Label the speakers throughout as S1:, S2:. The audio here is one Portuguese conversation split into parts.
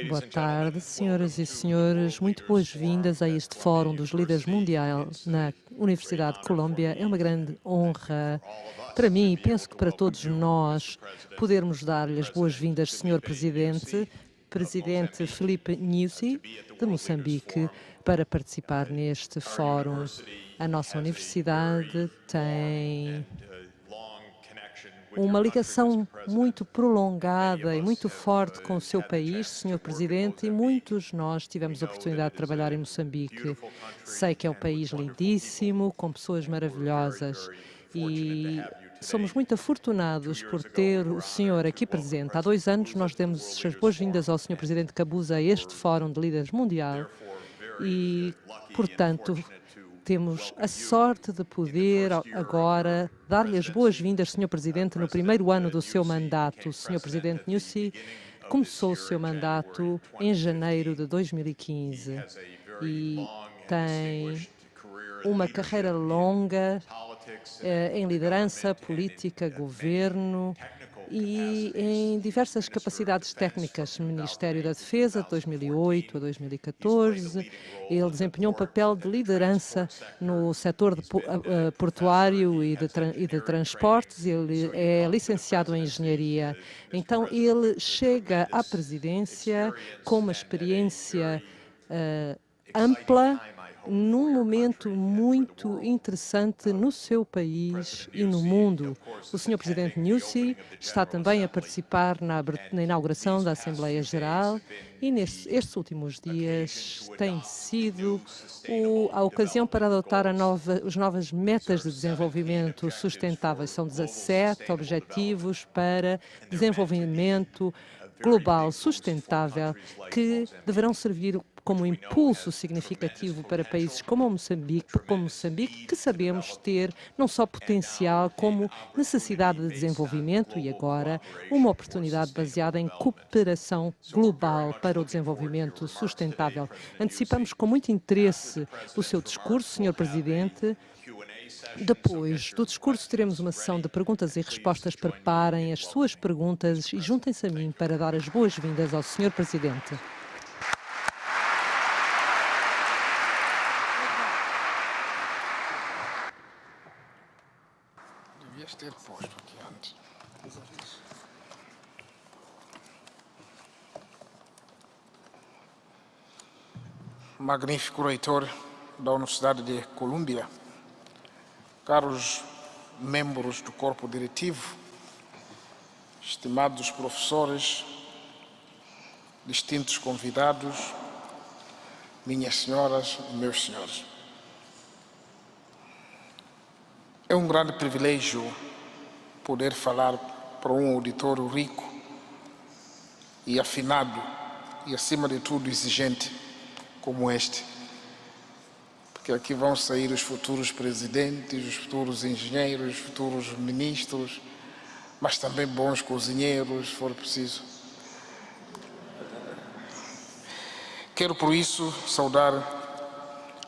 S1: Boa tarde, senhoras e senhores. Muito boas-vindas a este Fórum dos Líderes Mundial na Universidade de Colômbia. É uma grande honra para mim e penso que para todos nós podermos dar-lhe as boas-vindas, Senhor Presidente Filipe Nyusi, de Moçambique, para participar neste fórum. A nossa universidade tem uma ligação muito prolongada e muito forte com o seu país, Senhor Presidente, e muitos de nós tivemos a oportunidade de trabalhar em Moçambique. Sei que é um país lindíssimo, com pessoas maravilhosas e somos muito afortunados por ter o senhor aqui presente. Há 2 anos nós demos as boas-vindas ao Senhor Presidente Kabuza a este Fórum de Líderes Mundial e, portanto, temos a sorte de poder agora dar-lhe as boas-vindas, Sr. Presidente, no primeiro ano do seu mandato. O Sr. Presidente Nyusi começou o seu mandato em janeiro de 2015 e tem uma carreira longa em liderança, política, governo e em diversas capacidades técnicas, no Ministério da Defesa, de 2008 a 2014. Ele desempenhou um papel de liderança no setor portuário e de transportes. Ele é licenciado em Engenharia. Então, ele chega à presidência com uma experiência ampla, num momento muito interessante no seu país e no mundo. O Sr. Presidente Nyusi está também a participar na inauguração da Assembleia Geral e estes últimos dias tem sido a ocasião para adotar as novas metas de desenvolvimento sustentável. São 17 objetivos para desenvolvimento global sustentável que deverão servir como impulso significativo para países como Moçambique, que sabemos ter não só potencial, como necessidade de desenvolvimento e agora uma oportunidade baseada em cooperação global para o desenvolvimento sustentável. Antecipamos com muito interesse o seu discurso, Sr. Presidente. Depois do discurso, teremos uma sessão de perguntas e respostas. Preparem as suas perguntas e juntem-se a mim para dar as boas-vindas ao Sr. Presidente.
S2: Devias ter posto aqui antes. Magnífico reitor da Universidade de Colômbia, caros membros do corpo diretivo, estimados professores, distintos convidados, minhas senhoras e meus senhores. É um grande privilégio poder falar para um auditório rico e afinado e, acima de tudo, exigente como este. Porque aqui vão sair os futuros presidentes, os futuros engenheiros, os futuros ministros, mas também bons cozinheiros, se for preciso. Quero, por isso, saudar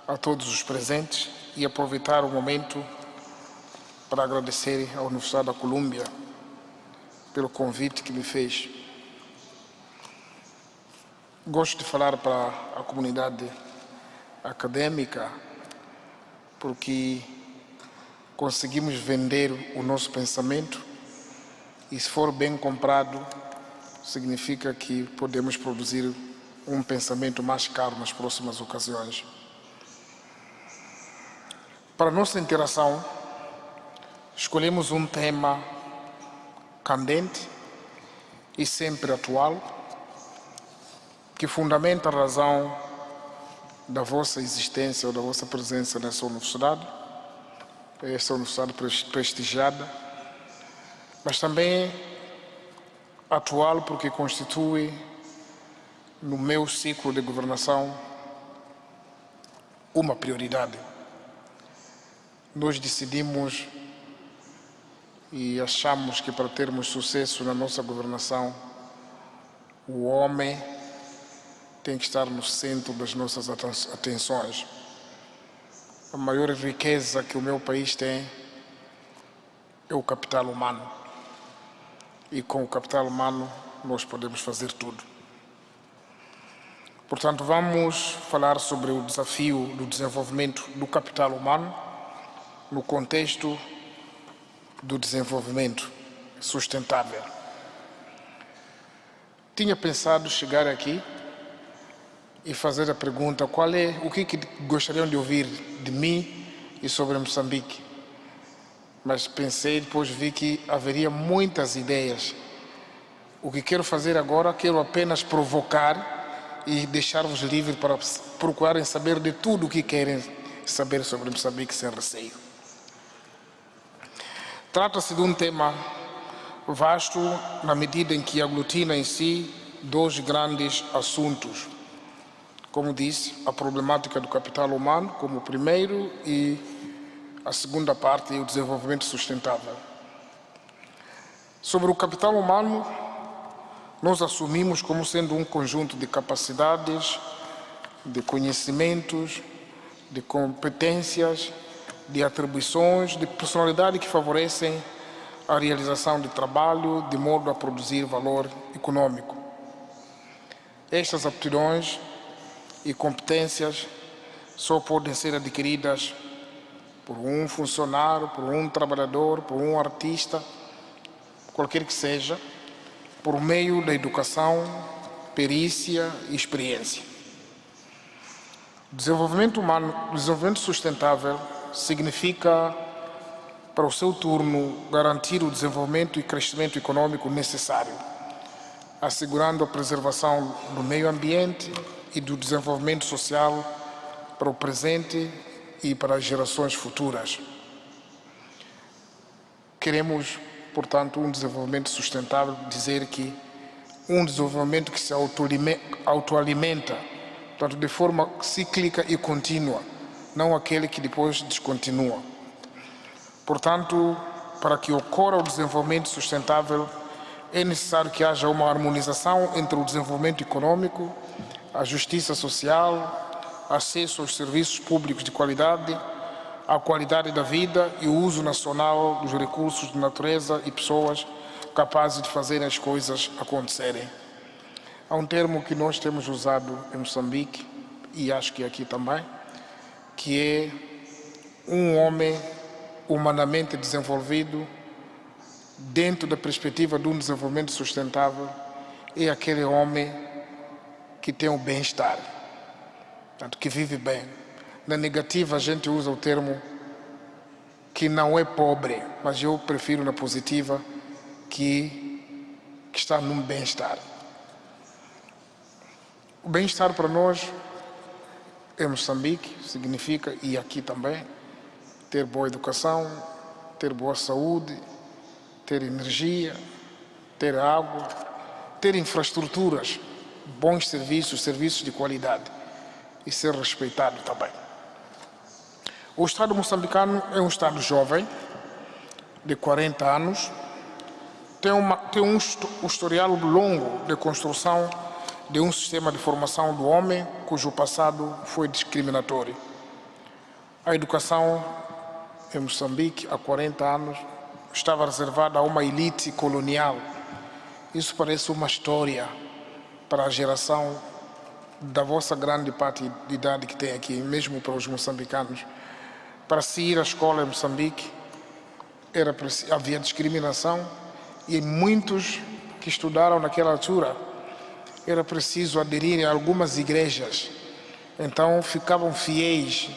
S2: a todos os presentes e aproveitar o momento para agradecer à Universidade da Colômbia pelo convite que me fez. Gosto de falar para a comunidade acadêmica porque conseguimos vender o nosso pensamento e, se for bem comprado, significa que podemos produzir um pensamento mais caro nas próximas ocasiões. Para a nossa interação, escolhemos um tema candente e sempre atual, que fundamenta a razão da vossa existência ou da vossa presença nessa universidade, essa universidade prestigiada, mas também atual porque constitui, no meu ciclo de governação, uma prioridade. Nós decidimos e achamos que para termos sucesso na nossa governação, o homem tem que estar no centro das nossas atenções. A maior riqueza que o meu país tem é o capital humano. E com o capital humano nós podemos fazer tudo. Portanto, vamos falar sobre o desafio do desenvolvimento do capital humano no contexto do desenvolvimento sustentável. Tinha pensado chegar aqui e fazer a pergunta: o que gostariam de ouvir de mim e sobre Moçambique? Mas pensei, depois vi que haveria muitas ideias. O que quero fazer agora, quero apenas provocar e deixar-vos livres para procurarem saber de tudo o que querem saber sobre Moçambique sem receio. Trata-se de um tema vasto na medida em que aglutina em si dois grandes assuntos. Como disse, a problemática do capital humano como o primeiro e a segunda parte é o desenvolvimento sustentável. Sobre o capital humano, nós assumimos como sendo um conjunto de capacidades, de conhecimentos, de competências, de atribuições, de personalidade que favorecem a realização de trabalho de modo a produzir valor econômico. Estas aptidões e competências só podem ser adquiridas por um funcionário, por um trabalhador, por um artista, qualquer que seja, por meio da educação, perícia e experiência. Desenvolvimento humano, desenvolvimento sustentável significa, para o seu turno, garantir o desenvolvimento e crescimento econômico necessário, assegurando a preservação do meio ambiente e do desenvolvimento social para o presente e para as gerações futuras. Queremos, portanto, um desenvolvimento sustentável, dizer que um desenvolvimento que se autoalimenta, portanto, de forma cíclica e contínua, não aquele que depois descontinua. Portanto, para que ocorra o desenvolvimento sustentável, é necessário que haja uma harmonização entre o desenvolvimento econômico, a justiça social, acesso aos serviços públicos de qualidade, a qualidade da vida e o uso nacional dos recursos de natureza e pessoas capazes de fazer as coisas acontecerem. Há um termo que nós temos usado em Moçambique, e acho que aqui também, que é um homem humanamente desenvolvido dentro da perspectiva de um desenvolvimento sustentável, é aquele homem que tem o bem-estar, portanto, que vive bem. Na negativa a gente usa o termo que não é pobre, mas eu prefiro na positiva que está num bem-estar. O bem-estar para nós em Moçambique significa, e aqui também, ter boa educação, ter boa saúde, ter energia, ter água, ter infraestruturas, bons serviços, serviços de qualidade e ser respeitado também. O Estado moçambicano é um Estado jovem, de 40 anos, tem um historial longo de construção de um sistema de formação do homem cujo passado foi discriminatório. A educação em Moçambique, há 40 anos, estava reservada a uma elite colonial. Isso parece uma história para a geração da vossa grande parte de idade que tem aqui, mesmo para os moçambicanos. Para se ir à escola em Moçambique, havia discriminação e muitos que estudaram naquela altura era preciso aderir a algumas igrejas. Então ficavam fiéis,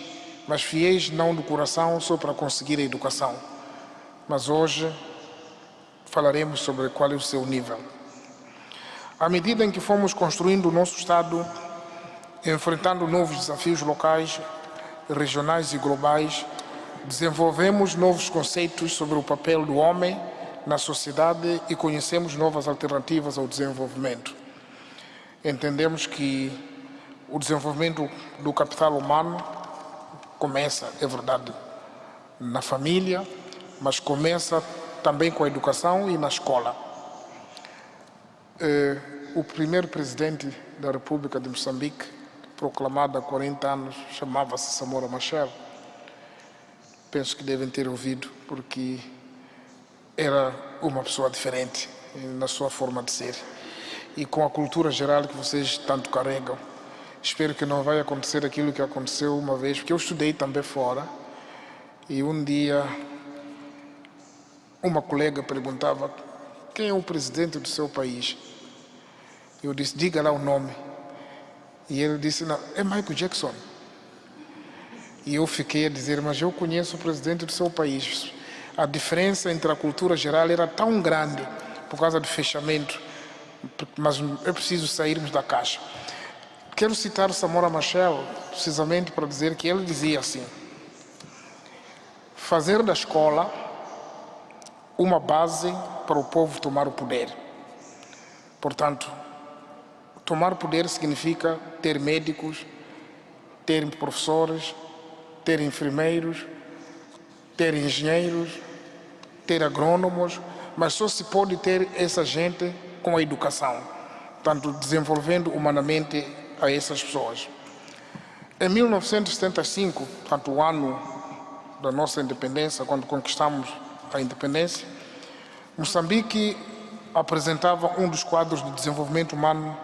S2: mas fiéis não do coração, só para conseguir a educação. Mas hoje falaremos sobre qual é o seu nível. À medida em que fomos construindo o nosso Estado, enfrentando novos desafios locais, regionais e globais, desenvolvemos novos conceitos sobre o papel do homem na sociedade e conhecemos novas alternativas ao desenvolvimento. Entendemos que o desenvolvimento do capital humano começa, é verdade, na família, mas começa também com a educação e na escola. O primeiro presidente da República de Moçambique, proclamado há 40 anos, chamava-se Samora Machel. Penso que devem ter ouvido, porque era uma pessoa diferente na sua forma de ser e com a cultura geral que vocês tanto carregam. Espero que não vai acontecer aquilo que aconteceu uma vez, porque eu estudei também fora, e um dia uma colega perguntava: quem é o presidente do seu país? Eu disse: diga lá o nome. E ele disse: não, é Michael Jackson. E eu fiquei a dizer: mas eu conheço o presidente do seu país. A diferença entre a cultura geral era tão grande por causa do fechamento, mas é preciso sairmos da caixa. Quero citar Samora Machel, precisamente para dizer que ele dizia assim: fazer da escola uma base para o povo tomar o poder. Portanto, tomar poder significa ter médicos, ter professores, ter enfermeiros, ter engenheiros, ter agrônomos, mas só se pode ter essa gente com a educação, portanto, desenvolvendo humanamente a essas pessoas. Em 1975, portanto, o ano da nossa independência, quando conquistamos a independência, Moçambique apresentava um dos quadros de desenvolvimento humano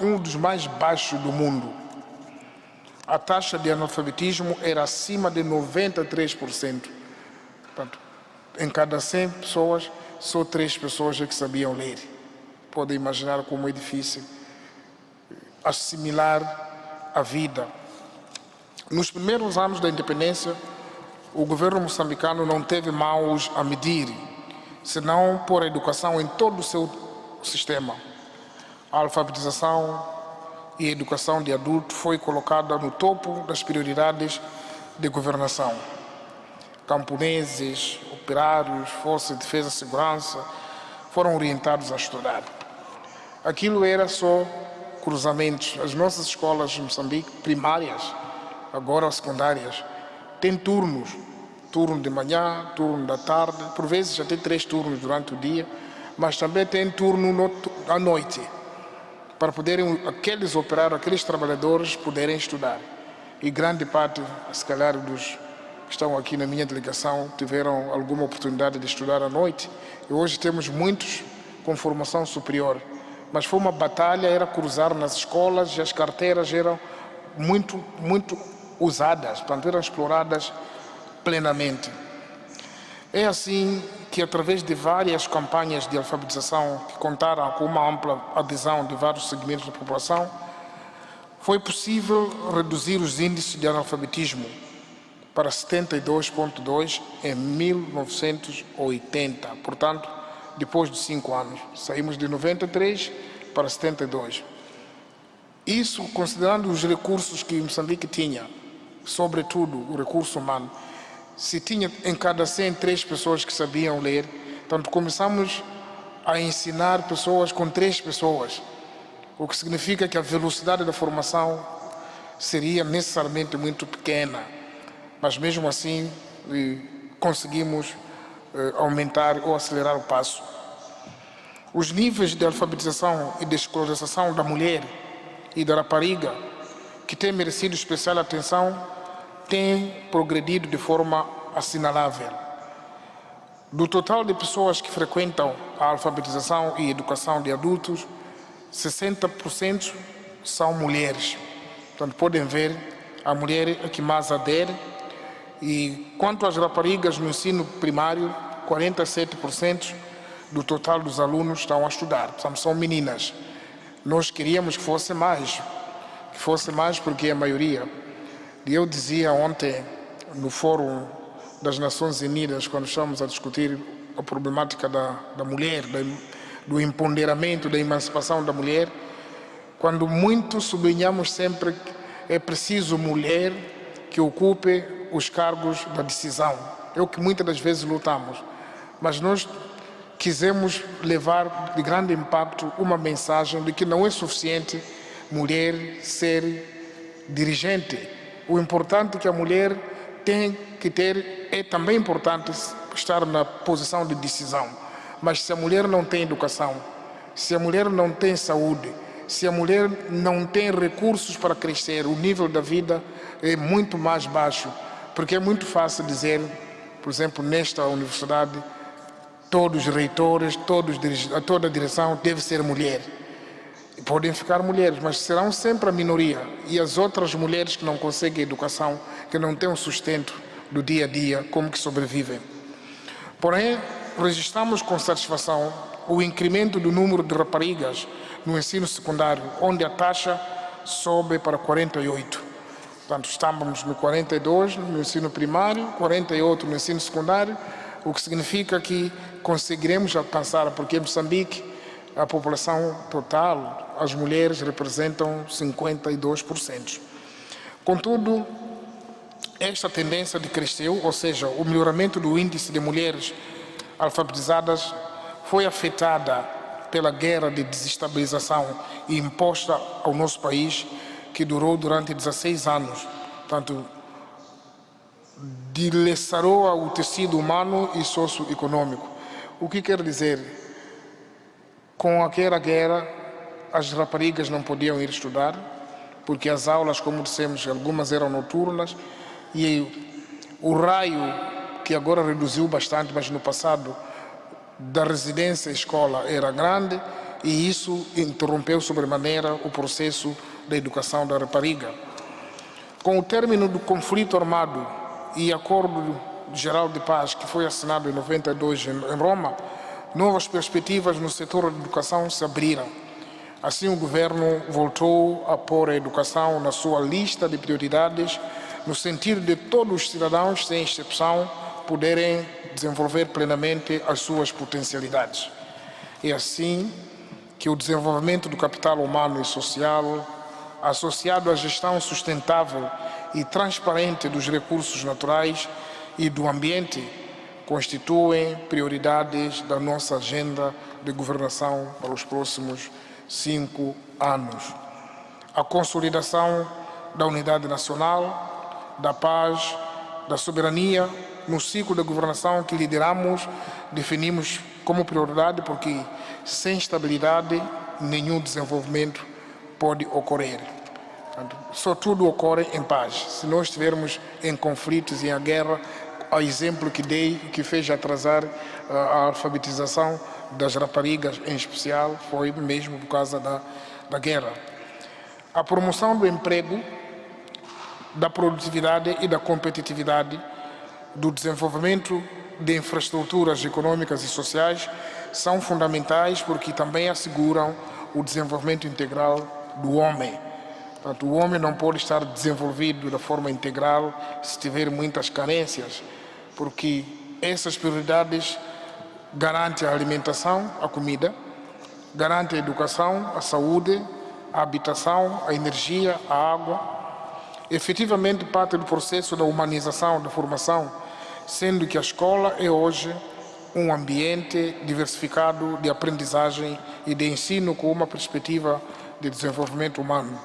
S2: um dos mais baixos do mundo. A taxa de analfabetismo era acima de 93%. Portanto, em cada 100 pessoas, só 3 pessoas é que sabiam ler. Podem imaginar como é difícil assimilar a vida. Nos primeiros anos da independência, o governo moçambicano não teve mãos a medir, senão pôr a educação em todo o seu sistema. A alfabetização e a educação de adulto foi colocada no topo das prioridades de governação. Camponeses, operários, forças de defesa e segurança foram orientados a estudar. Aquilo era só cruzamentos. As nossas escolas de Moçambique, primárias, agora secundárias, têm turnos. Turno de manhã, turno da tarde, por vezes já tem 3 turnos durante o dia, mas também tem turno à noite, para poderem aqueles operários, aqueles trabalhadores poderem estudar. E grande parte, se calhar, dos que estão aqui na minha delegação tiveram alguma oportunidade de estudar à noite. E hoje temos muitos com formação superior. Mas foi uma batalha, era cruzar nas escolas, e as carteiras eram muito usadas, portanto, eram exploradas plenamente. É assim que, através de várias campanhas de alfabetização que contaram com uma ampla adesão de vários segmentos da população, foi possível reduzir os índices de analfabetismo para 72,2 em 1980. Portanto, depois de 5 anos, saímos de 93 para 72. Isso considerando os recursos que Moçambique tinha, sobretudo o recurso humano. Se tinha em cada 100 3 pessoas que sabiam ler, portanto, começamos a ensinar pessoas com 3 pessoas, o que significa que a velocidade da formação seria necessariamente muito pequena, mas mesmo assim conseguimos aumentar ou acelerar o passo. Os níveis de alfabetização e de escolarização da mulher e da rapariga, que têm merecido especial atenção, têm progredido de forma assinalável. Do total de pessoas que frequentam a alfabetização e educação de adultos, 60% são mulheres. Portanto, podem ver, a mulher é que mais adere. E quanto às raparigas no ensino primário, 47% do total dos alunos estão a estudar. Portanto, são meninas. Nós queríamos que fosse mais porque é a maioria. E eu dizia ontem, no Fórum das Nações Unidas, quando estamos a discutir a problemática da mulher, do empoderamento, da emancipação da mulher, quando muito sublinhamos sempre que é preciso mulher que ocupe os cargos da decisão. É o que muitas das vezes lutamos. Mas nós quisemos levar de grande impacto uma mensagem de que não é suficiente mulher ser dirigente. O importante que a mulher tem que ter é também importante estar na posição de decisão. Mas se a mulher não tem educação, se a mulher não tem saúde, se a mulher não tem recursos para crescer, o nível da vida é muito mais baixo. Porque é muito fácil dizer, por exemplo, nesta universidade, todos os reitores, toda a direção deve ser mulher. Podem ficar mulheres, mas serão sempre a minoria. E as outras mulheres que não conseguem educação, que não têm o sustento do dia a dia, como que sobrevivem. Porém, registramos com satisfação o incremento do número de raparigas no ensino secundário, onde a taxa sobe para 48. Portanto, estamos no 42 no ensino primário, 48 no ensino secundário, o que significa que conseguiremos alcançar, porque em Moçambique a população total, as mulheres representam 52%. Contudo, esta tendência decresceu, ou seja, o melhoramento do índice de mulheres alfabetizadas foi afetada pela guerra de desestabilização imposta ao nosso país, que durou durante 16 anos. Portanto, dilacerou o tecido humano e socioeconômico. O que quer dizer? Com aquela guerra, as raparigas não podiam ir estudar, porque as aulas, como dissemos, algumas eram noturnas, e o raio, que agora reduziu bastante, mas no passado, da residência à escola era grande, e isso interrompeu sobremaneira o processo da educação da rapariga. Com o término do conflito armado e acordo geral de paz que foi assinado em 92 em Roma, novas perspectivas no setor da educação se abriram. Assim, o governo voltou a pôr a educação na sua lista de prioridades, no sentido de todos os cidadãos, sem exceção, poderem desenvolver plenamente as suas potencialidades. É assim que o desenvolvimento do capital humano e social, associado à gestão sustentável e transparente dos recursos naturais e do ambiente, constituem prioridades da nossa agenda de governação para os próximos 5 anos. A consolidação da unidade nacional, da paz, da soberania, no ciclo de governação que lideramos, definimos como prioridade, porque sem estabilidade nenhum desenvolvimento pode ocorrer. Só tudo ocorre em paz. Se nós estivermos em conflitos e em guerra, o exemplo que dei, que fez atrasar a alfabetização das raparigas em especial, foi mesmo por causa da guerra. A promoção do emprego, da produtividade e da competitividade, do desenvolvimento de infraestruturas econômicas e sociais são fundamentais, porque também asseguram o desenvolvimento integral do homem. Portanto, o homem não pode estar desenvolvido da forma integral se tiver muitas carências, porque essas prioridades garantem a alimentação, a comida, garantem a educação, a saúde, a habitação, a energia, a água. Efetivamente, parte do processo da humanização da formação, sendo que a escola é hoje um ambiente diversificado de aprendizagem e de ensino com uma perspectiva de desenvolvimento humano.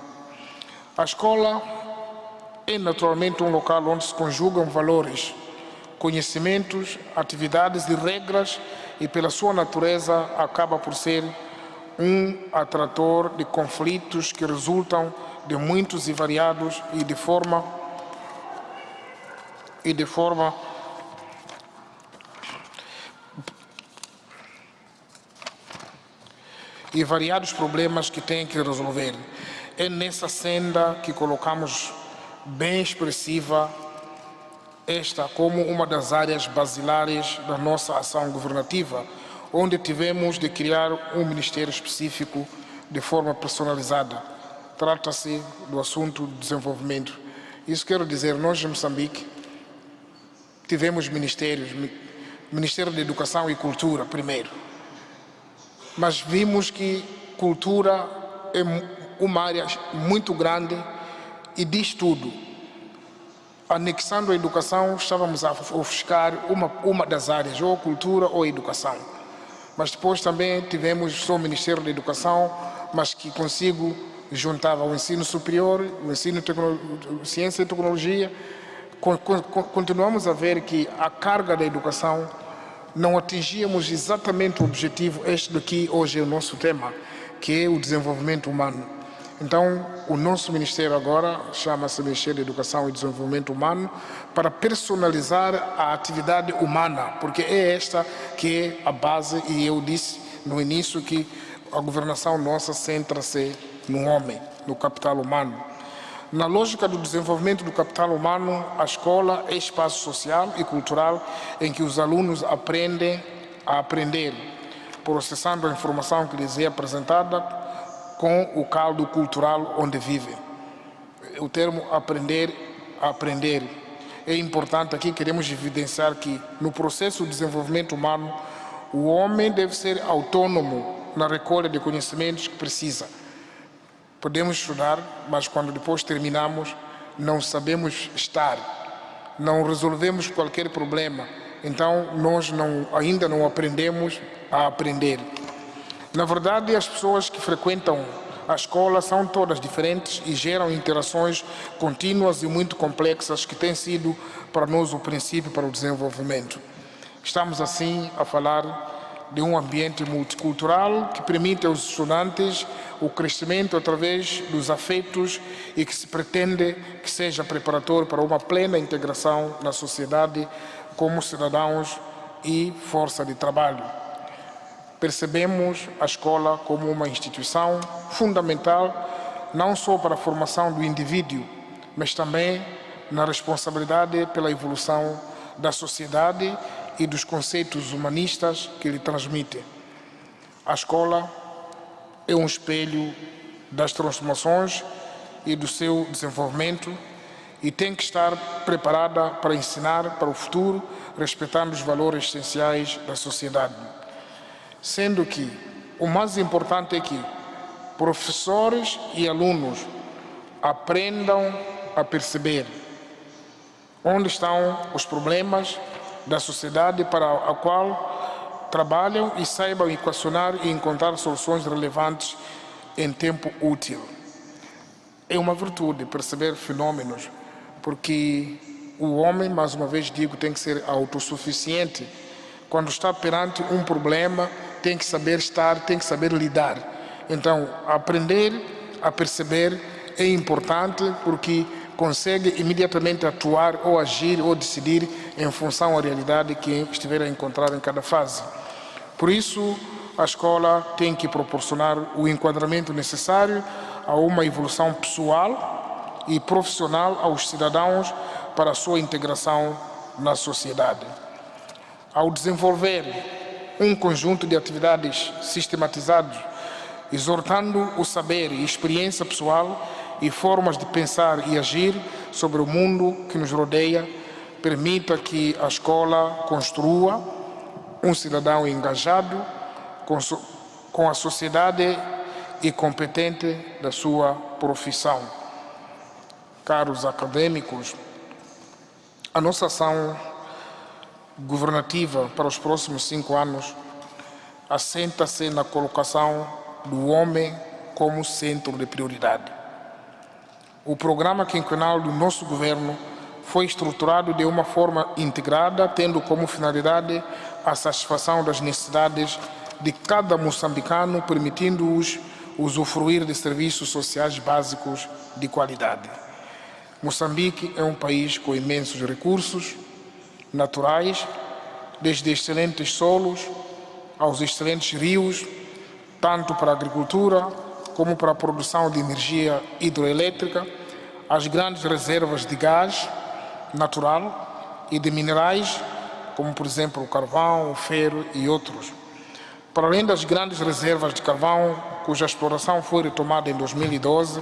S2: A escola é naturalmente um local onde se conjugam valores, conhecimentos, atividades e regras, e pela sua natureza acaba por ser um atrator de conflitos que resultam de muitos e variados e variados problemas que têm que resolver. É nessa senda que colocamos bem expressiva esta como uma das áreas basilares da nossa ação governativa, onde tivemos de criar um ministério específico de forma personalizada. Trata-se do assunto do desenvolvimento. Isso quero dizer, nós em Moçambique tivemos ministérios, Ministério da Educação e Cultura primeiro, mas vimos que cultura é uma área muito grande e diz tudo. Anexando a educação, estávamos a ofuscar uma das áreas, ou cultura ou educação. Mas depois também tivemos só o Ministério da Educação, mas que consigo juntava o ensino superior, o ensino de ciência e tecnologia. Continuamos a ver que a carga da educação não atingíamos exatamente o objetivo, este daqui hoje é o nosso tema, que é o desenvolvimento humano. Então, o nosso ministério agora chama-se Ministério da Educação e Desenvolvimento Humano, para personalizar a atividade humana, porque é esta que é a base, e eu disse no início que a governação nossa centra-se no homem, no capital humano. Na lógica do desenvolvimento do capital humano, a escola é espaço social e cultural em que os alunos aprendem a aprender, processando a informação que lhes é apresentada com o caldo cultural onde vivem. O termo aprender a aprender é importante aqui. Queremos evidenciar que no processo de desenvolvimento humano o homem deve ser autônomo na recolha de conhecimentos que precisa. Podemos estudar, mas quando depois terminamos não sabemos estar, não resolvemos qualquer problema, então nós ainda não aprendemos a aprender. Na verdade, as pessoas que frequentam a escola são todas diferentes e geram interações contínuas e muito complexas que têm sido para nós o princípio para o desenvolvimento. Estamos assim a falar de um ambiente multicultural que permite aos estudantes o crescimento através dos afetos e que se pretende que seja preparatório para uma plena integração na sociedade como cidadãos e força de trabalho. Percebemos a escola como uma instituição fundamental não só para a formação do indivíduo, mas também na responsabilidade pela evolução da sociedade e dos conceitos humanistas que lhe transmitem. A escola é um espelho das transformações e do seu desenvolvimento e tem que estar preparada para ensinar para o futuro, respeitando os valores essenciais da sociedade. Sendo que o mais importante é que professores e alunos aprendam a perceber onde estão os problemas da sociedade para a qual trabalham e saibam equacionar e encontrar soluções relevantes em tempo útil. É uma virtude perceber fenômenos, porque o homem, mais uma vez digo, tem que ser autossuficiente. Quando está perante um problema, tem que saber estar, tem que saber lidar. Então, aprender a perceber é importante porque consegue imediatamente atuar ou agir ou decidir em função da realidade que estiver a encontrar em cada fase. Por isso, a escola tem que proporcionar o enquadramento necessário a uma evolução pessoal e profissional aos cidadãos para a sua integração na sociedade. Ao desenvolver um conjunto de atividades sistematizadas, exortando o saber e experiência pessoal e formas de pensar e agir sobre o mundo que nos rodeia, permita que a escola construa um cidadão engajado com a sociedade e competente da sua profissão. Caros acadêmicos, a nossa ação governativa para os próximos 5 anos assenta-se na colocação do homem como centro de prioridade. O programa quinquenal do nosso governo foi estruturado de uma forma integrada, tendo como finalidade a satisfação das necessidades de cada moçambicano, permitindo-os usufruir de serviços sociais básicos de qualidade. Moçambique é um país com imensos recursos naturais, desde excelentes solos aos excelentes rios, tanto para a agricultura como para a produção de energia hidroelétrica, as grandes reservas de gás natural e de minerais, como por exemplo o carvão, o ferro e outros. Para além das grandes reservas de carvão, cuja exploração foi retomada em 2012,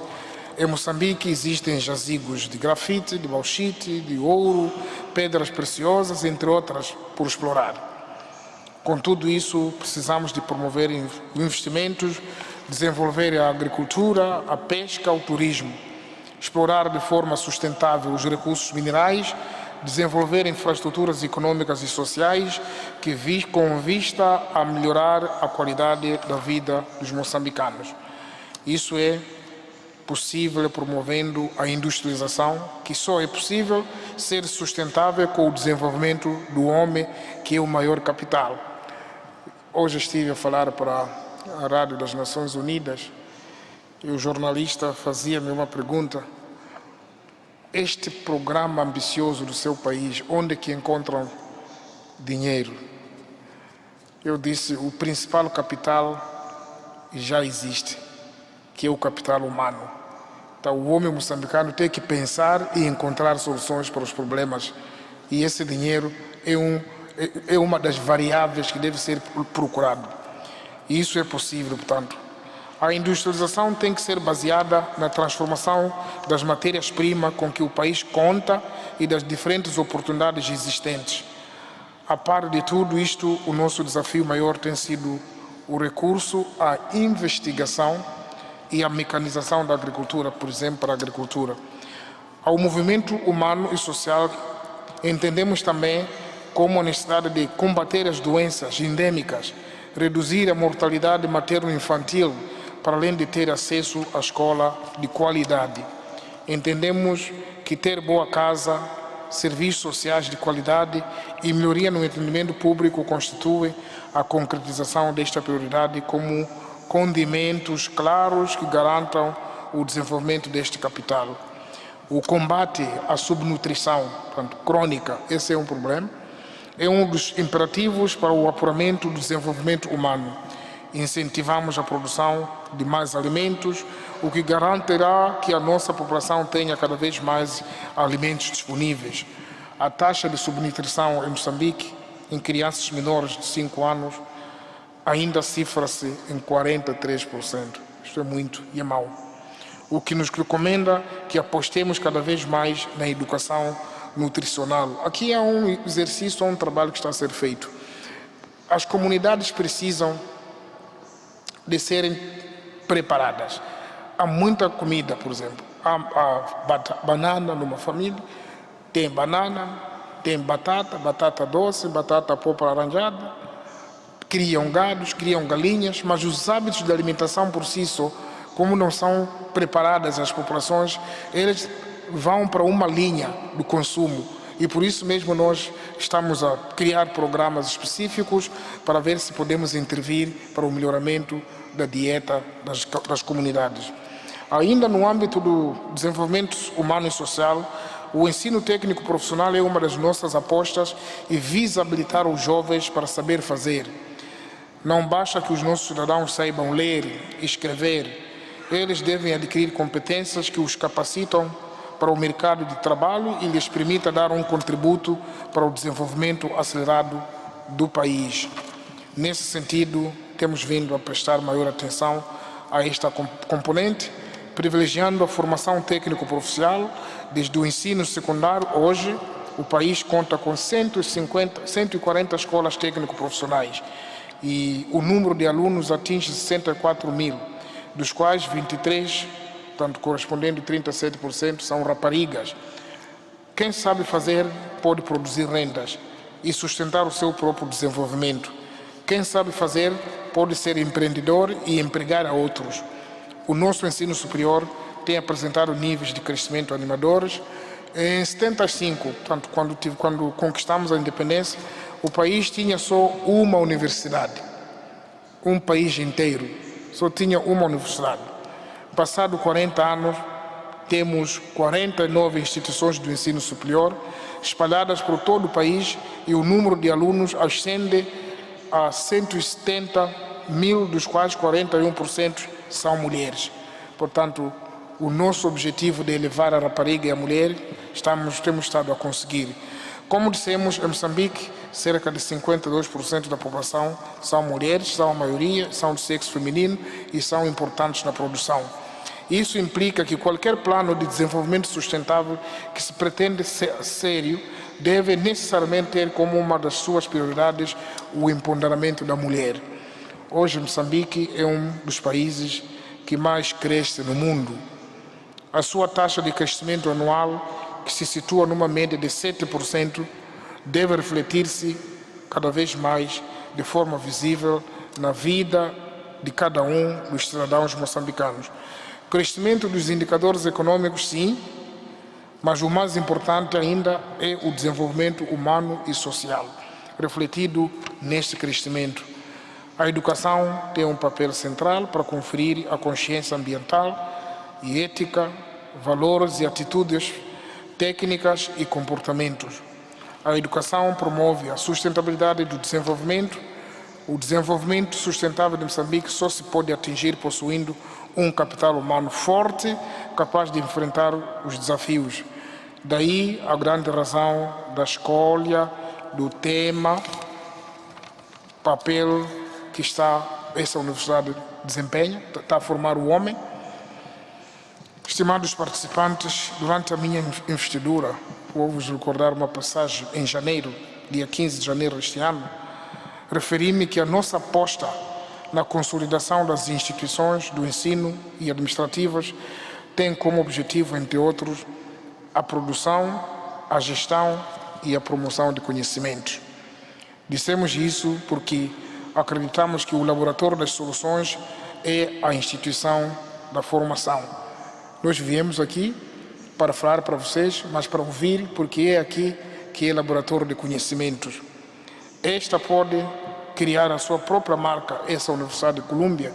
S2: em Moçambique existem jazigos de grafite, de bauxite, de ouro, pedras preciosas, entre outras, por explorar. Com tudo isso, precisamos de promover investimentos, desenvolver a agricultura, a pesca, o turismo, explorar de forma sustentável os recursos minerais, desenvolver infraestruturas econômicas e sociais com vista a melhorar a qualidade da vida dos moçambicanos. Isso é possível promovendo a industrialização, que só é possível ser sustentável com o desenvolvimento do homem, que é o maior capital. Hoje estive a falar para a Rádio das Nações Unidas e o jornalista fazia-me uma pergunta: este programa ambicioso do seu país, onde é que encontram dinheiro? Eu disse, o principal capital já existe, que é o capital humano. Então, o homem moçambicano tem que pensar e encontrar soluções para os problemas. E esse dinheiro é uma das variáveis que deve ser procurado. E isso é possível, portanto. A industrialização tem que ser baseada na transformação das matérias-primas com que o país conta e das diferentes oportunidades existentes. A par de tudo isto, o nosso desafio maior tem sido o recurso à investigação e à mecanização da agricultura, por exemplo, para a agricultura. Ao movimento humano e social, entendemos também como a necessidade de combater as doenças endêmicas, reduzir a mortalidade materno-infantil, para além de ter acesso à escola de qualidade. Entendemos que ter boa casa, serviços sociais de qualidade e melhoria no entendimento público constituem a concretização desta prioridade como condimentos claros que garantam o desenvolvimento deste capital. O combate à subnutrição, portanto, crônica, esse é um problema, é um dos imperativos para o apuramento do desenvolvimento humano. Incentivamos a produção de mais alimentos, o que garantirá que a nossa população tenha cada vez mais alimentos disponíveis. A taxa de subnutrição em Moçambique, em crianças menores de 5 anos, ainda cifra-se em 43%. Isto é muito e é mau. O que nos recomenda que apostemos cada vez mais na educação nutricional. Aqui é um exercício, um trabalho que está a ser feito. As comunidades precisam de serem preparadas. Há muita comida, por exemplo. Há banana numa família, tem banana, tem batata doce, batata pó laranjada, criam gados, criam galinhas, mas os hábitos de alimentação por si só, como não são preparadas as populações, eles vão para uma linha do consumo. E por isso mesmo nós estamos a criar programas específicos para ver se podemos intervir para o melhoramento da dieta das comunidades. Ainda no âmbito do desenvolvimento humano e social, o ensino técnico profissional é uma das nossas apostas e visa habilitar os jovens para saber fazer. Não basta que os nossos cidadãos saibam ler e escrever, eles devem adquirir competências que os capacitam para o mercado de trabalho e lhes permita dar um contributo para o desenvolvimento acelerado do país. Nesse sentido, temos vindo a prestar maior atenção a esta componente, privilegiando a formação técnico-profissional desde o ensino secundário. Hoje, o país conta com 140 escolas técnico-profissionais e o número de alunos atinge 64 mil, dos quais 23, portanto, correspondendo a 37%, são raparigas. Quem sabe fazer pode produzir rendas e sustentar o seu próprio desenvolvimento. Quem sabe fazer pode ser empreendedor e empregar a outros. O nosso ensino superior tem apresentado níveis de crescimento animadores. Em 75, portanto, quando conquistamos a independência, o país tinha só uma universidade. Um país inteiro só tinha uma universidade. Passado 40 anos, temos 49 instituições do ensino superior espalhadas por todo o país e o número de alunos ascende a 170 mil, dos quais 41% são mulheres. Portanto, o nosso objetivo de elevar a rapariga e a mulher, temos estado a conseguir. Como dissemos, em Moçambique, cerca de 52% da população são mulheres, são a maioria, são do sexo feminino e são importantes na produção. Isso implica que qualquer plano de desenvolvimento sustentável que se pretende ser sério deve necessariamente ter como uma das suas prioridades o empoderamento da mulher. Hoje, Moçambique é um dos países que mais cresce no mundo. A sua taxa de crescimento anual, que se situa numa média de 7%, deve refletir-se cada vez mais de forma visível na vida de cada um dos cidadãos moçambicanos. O crescimento dos indicadores econômicos, sim, mas o mais importante ainda é o desenvolvimento humano e social, refletido neste crescimento. A educação tem um papel central para conferir a consciência ambiental e ética, valores e atitudes técnicas e comportamentos. A educação promove a sustentabilidade do desenvolvimento, O desenvolvimento sustentável de Moçambique só se pode atingir possuindo um capital humano forte, capaz de enfrentar os desafios. Daí a grande razão da escolha do tema, papel que essa universidade desempenha, está a formar o homem. Estimados participantes, durante a minha investidura, vou-vos recordar uma passagem em janeiro, dia 15 de janeiro deste ano, referi-me que a nossa aposta na consolidação das instituições do ensino e administrativas tem como objetivo, entre outros, a produção, a gestão e a promoção de conhecimentos. Dissemos isso porque acreditamos que o Laboratório das Soluções é a instituição da formação. Nós viemos aqui para falar para vocês, mas para ouvir, porque é aqui que é Laboratório de Conhecimentos. Esta pode criar a sua própria marca, essa Universidade de Colômbia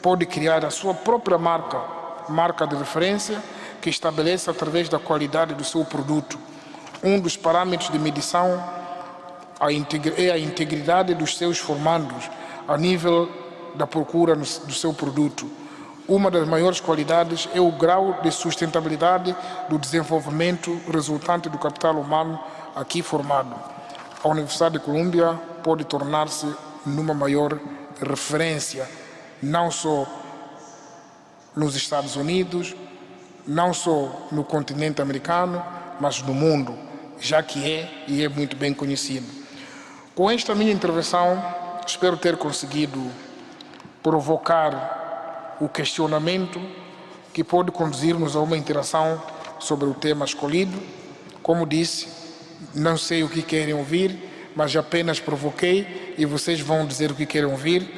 S2: pode criar a sua própria marca de referência, que estabelece através da qualidade do seu produto. Um dos parâmetros de medição é a integridade dos seus formandos a nível da procura do seu produto. Uma das maiores qualidades é o grau de sustentabilidade do desenvolvimento resultante do capital humano aqui formado. A Universidade de Colômbia pode tornar-se numa maior referência, não só nos Estados Unidos, não só no continente americano, mas no mundo, já que é muito bem conhecido. Com esta minha intervenção, espero ter conseguido provocar o questionamento que pode conduzir-nos a uma interação sobre o tema escolhido. Como disse, não sei o que querem ouvir, mas apenas provoquei e vocês vão dizer o que querem ouvir.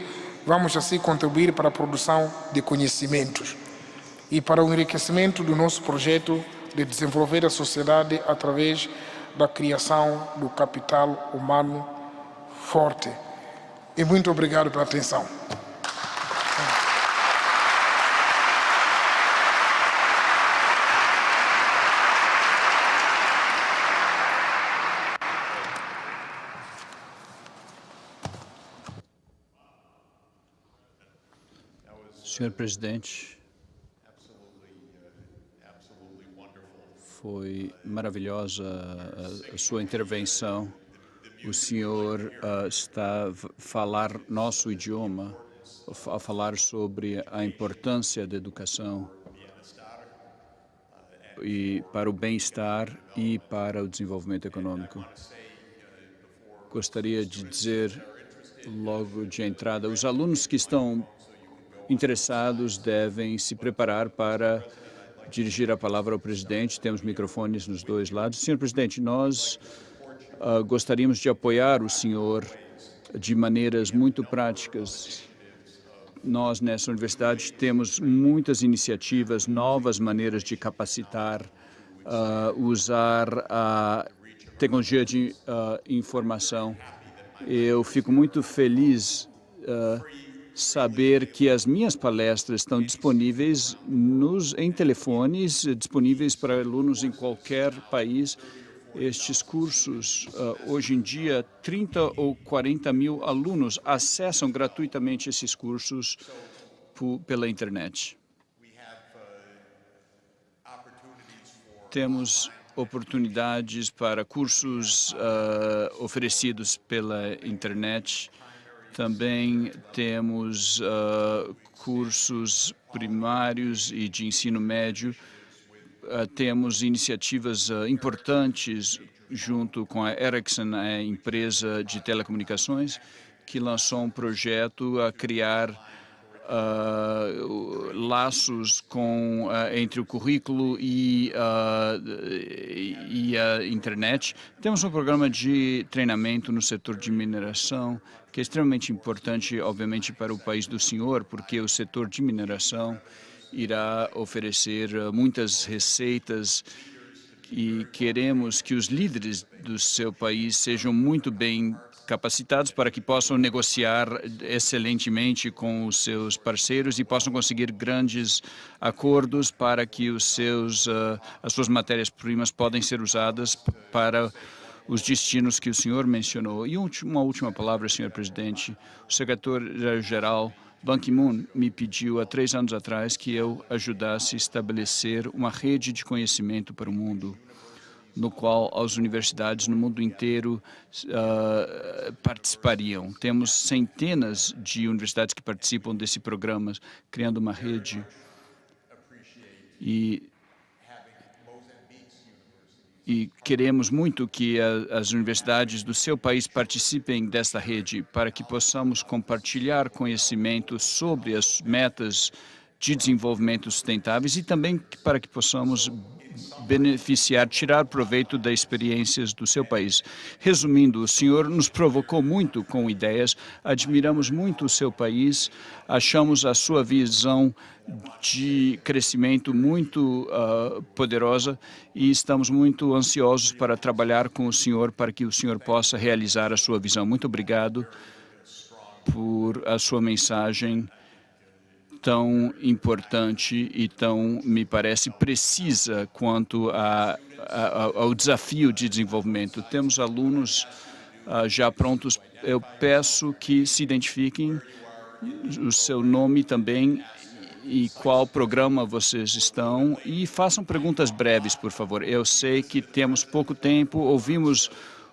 S2: Vamos assim contribuir para a produção de conhecimentos e para o enriquecimento do nosso projeto de desenvolver a sociedade através da criação do capital humano forte. E muito obrigado pela atenção.
S3: Senhor Presidente, foi maravilhosa a sua intervenção. O senhor está a falar nosso idioma, a falar sobre a importância da educação e para o bem-estar e para o desenvolvimento econômico. Gostaria de dizer logo de entrada, os alunos que estão interessados devem se preparar para dirigir a palavra ao presidente. Temos microfones nos dois lados. Senhor presidente, nós gostaríamos de apoiar o senhor de maneiras muito práticas. Nós, nessa universidade, temos muitas iniciativas, novas maneiras de capacitar, usar a tecnologia de informação. Eu fico muito feliz saber que as minhas palestras estão disponíveis em telefones, disponíveis para alunos em qualquer país. Estes cursos, hoje em dia, 30 ou 40 mil alunos acessam gratuitamente esses cursos pela internet. Temos oportunidades para cursos oferecidos pela internet. Também temos cursos primários e de ensino médio. Temos iniciativas importantes junto com a Ericsson, a empresa de telecomunicações, que lançou um projeto a criar laços entre o currículo e a internet. Temos um programa de treinamento no setor de mineração, que é extremamente importante, obviamente, para o país do senhor, porque o setor de mineração irá oferecer muitas receitas e queremos que os líderes do seu país sejam muito bem capacitados para que possam negociar excelentemente com os seus parceiros e possam conseguir grandes acordos para que as suas matérias-primas podem ser usadas para os destinos que o senhor mencionou. E uma última palavra, senhor presidente. O secretário-geral Ban Ki-moon me pediu há 3 anos atrás que eu ajudasse a estabelecer uma rede de conhecimento para o mundo, no qual as universidades no mundo inteiro participariam. Temos centenas de universidades que participam desse programa, criando uma rede. E queremos muito que as universidades do seu país participem desta rede para que possamos compartilhar conhecimento sobre as metas de desenvolvimento sustentáveis e também para que possamos beneficiar, tirar proveito das experiências do seu país. Resumindo, o senhor nos provocou muito com ideias, admiramos muito o seu país, achamos a sua visão de crescimento muito poderosa e estamos muito ansiosos para trabalhar com o senhor para que o senhor possa realizar a sua visão. Muito obrigado por a sua mensagem tão importante e tão, me parece, precisa quanto ao desafio de desenvolvimento. Temos alunos já prontos. Eu peço que se identifiquem, o seu nome também e qual programa vocês estão e façam perguntas breves, por favor. Eu sei que temos pouco tempo, ouvimos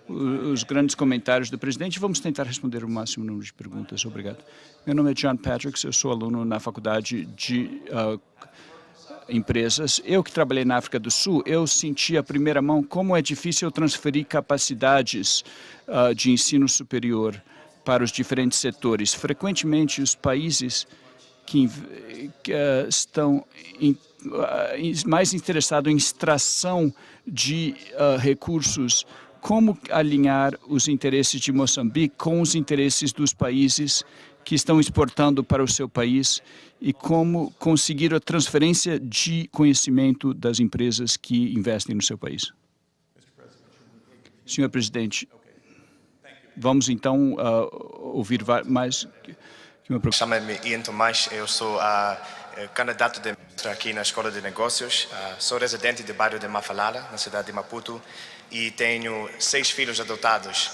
S3: os grandes comentários do presidente. Vamos tentar responder o máximo número de perguntas. Obrigado. Meu nome é John Patrick, eu sou aluno na Faculdade de Empresas. Eu que trabalhei na África do Sul, eu senti à primeira mão como é difícil transferir capacidades de ensino superior para os diferentes setores. Frequentemente, os países que estão mais interessados em extração de recursos, como alinhar os interesses de Moçambique com os interesses dos países que estão exportando para o seu país e como conseguir a transferência de conhecimento das empresas que investem no seu país. Senhor presidente, vamos então ouvir mais que uma pergunta.
S4: Chamo-me Ian Tomás, eu sou candidato de mestre aqui na Escola de Negócios, sou residente do bairro de Mafalala, na cidade de Maputo, e tenho 6 filhos adotados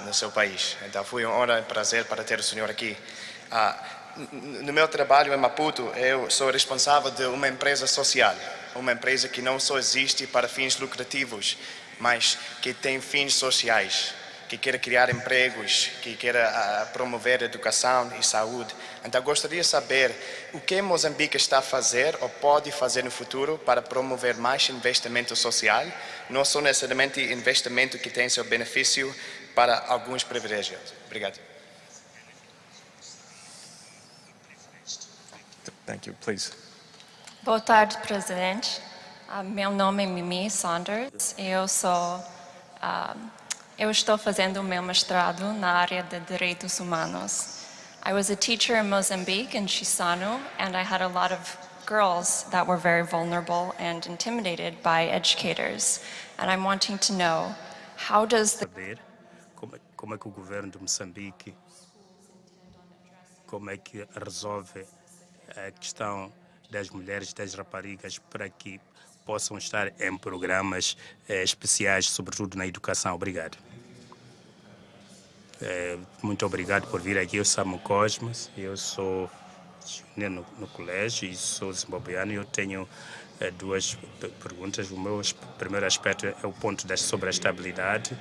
S4: no seu país. Então foi uma honra e prazer para ter o senhor aqui. No meu trabalho em Maputo, eu sou responsável de uma empresa social, uma empresa que não só existe para fins lucrativos, mas que tem fins sociais, que quer criar empregos, que quer promover educação e saúde. Então, gostaria de saber o que Moçambique está a fazer ou pode fazer no futuro para promover mais investimento social, não só necessariamente investimento que tem seu benefício para alguns privilegiados. Obrigado.
S5: Thank you, please.
S6: Boa tarde, presidente. Meu nome é Mimi Saunders. Eu estou fazendo o meu mestrado na área de direitos humanos. I was a teacher in Mozambique, in Chisano, and I had a lot of girls that were very vulnerable and intimidated by educators. And I'm wanting to know, how does the...
S5: Como é que o governo de Moçambique, como é que resolve a questão das mulheres, das raparigas, para que possam estar em programas especiais, sobretudo na educação. Obrigado. Muito obrigado por vir aqui. Eu sou Cosmos, eu sou no colégio e sou zimbabuiano. Eu tenho 2 perguntas. O meu primeiro aspecto é o ponto sobre a estabilidade.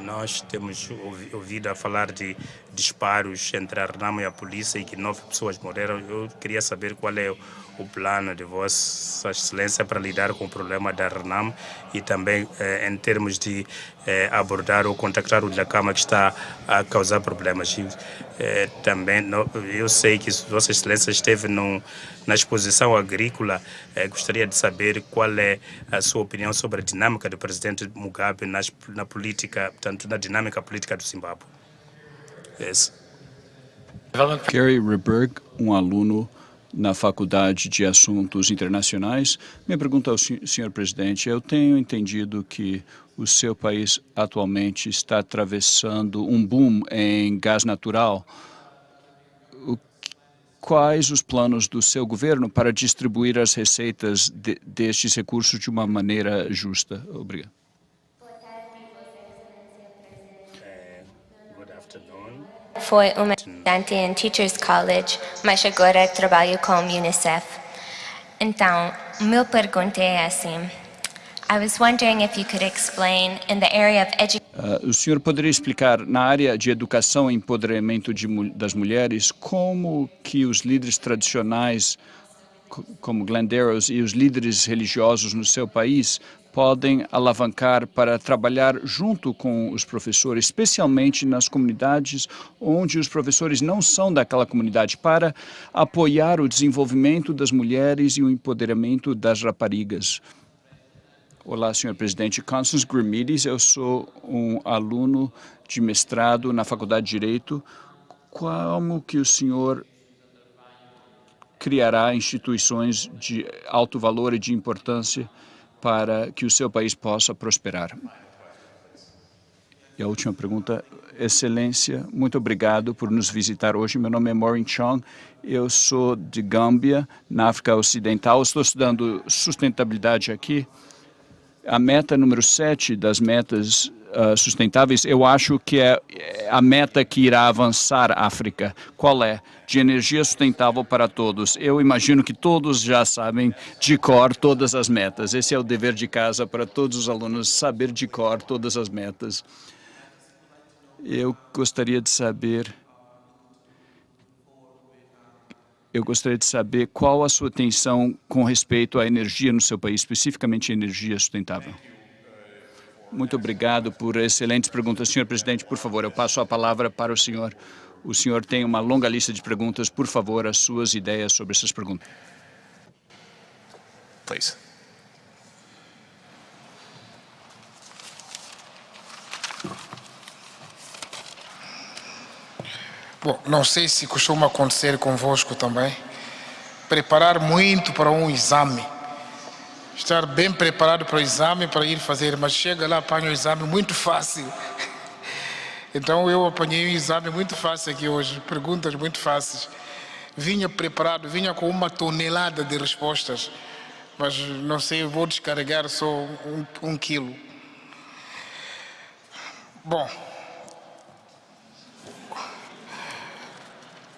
S5: Nós temos ouvido a falar de disparos entre a RENAMO e a polícia e que 9 pessoas morreram. Eu queria saber qual é o plano de Vossa Excelência para lidar com o problema da RENAMO e também em termos de abordar ou contactar o DACAMA que está a causar problemas. Também eu sei que Vossa Excelência esteve na exposição agrícola. Gostaria de saber qual é a sua opinião sobre a dinâmica do presidente Mugabe na política, tanto na dinâmica política do Zimbábue. Yes.
S3: Gary Reberg, um aluno na Faculdade de Assuntos Internacionais. Minha pergunta ao senhor presidente: eu tenho entendido que o seu país atualmente está atravessando um boom em gás natural. quais os planos do seu governo para distribuir as receitas destes recursos de uma maneira justa? Obrigado.
S5: Good afternoon.
S7: Foi uma estudante em Teachers College, mas agora trabalho com a Unicef. Então, minha pergunta é assim. I was wondering if you could explain in the area of education.
S3: O senhor poderia explicar, na área de educação e empoderamento das mulheres, como que os líderes tradicionais, como Glendaros, e os líderes religiosos no seu país podem alavancar para trabalhar junto com os professores, especialmente nas comunidades onde os professores não são daquela comunidade, para apoiar o desenvolvimento das mulheres e o empoderamento das raparigas? Olá, senhor presidente. Constance Grimidis, eu sou um aluno de mestrado na Faculdade de Direito. Como que o senhor criará instituições de alto valor e de importância para que o seu país possa prosperar? E a última pergunta, Excelência, muito obrigado por nos visitar hoje. Meu nome é Maureen Chong, eu sou de Gâmbia, na África Ocidental. Estou estudando sustentabilidade aqui. A meta número 7 das metas sustentáveis, eu acho que é a meta que irá avançar a África. Qual é? De energia sustentável para todos. Eu imagino que todos já sabem de cor todas as metas. Esse é o dever de casa para todos os alunos, saber de cor todas as metas. Eu gostaria de saber qual a sua atenção com respeito à energia no seu país, especificamente energia sustentável. Muito obrigado por excelentes perguntas. Senhor presidente, por favor, eu passo a palavra para o senhor. O senhor tem uma longa lista de perguntas. Por favor, as suas ideias sobre essas perguntas.
S4: Please.
S2: Bom, não sei se costuma acontecer convosco também. Preparar muito para um exame. Estar bem preparado para o exame, para ir fazer, mas chega lá, apanha o exame muito fácil. Então eu apanhei um exame muito fácil aqui hoje, perguntas muito fáceis. Vinha preparado, vinha com 1 tonelada de respostas, mas não sei, eu vou descarregar só um quilo. Bom,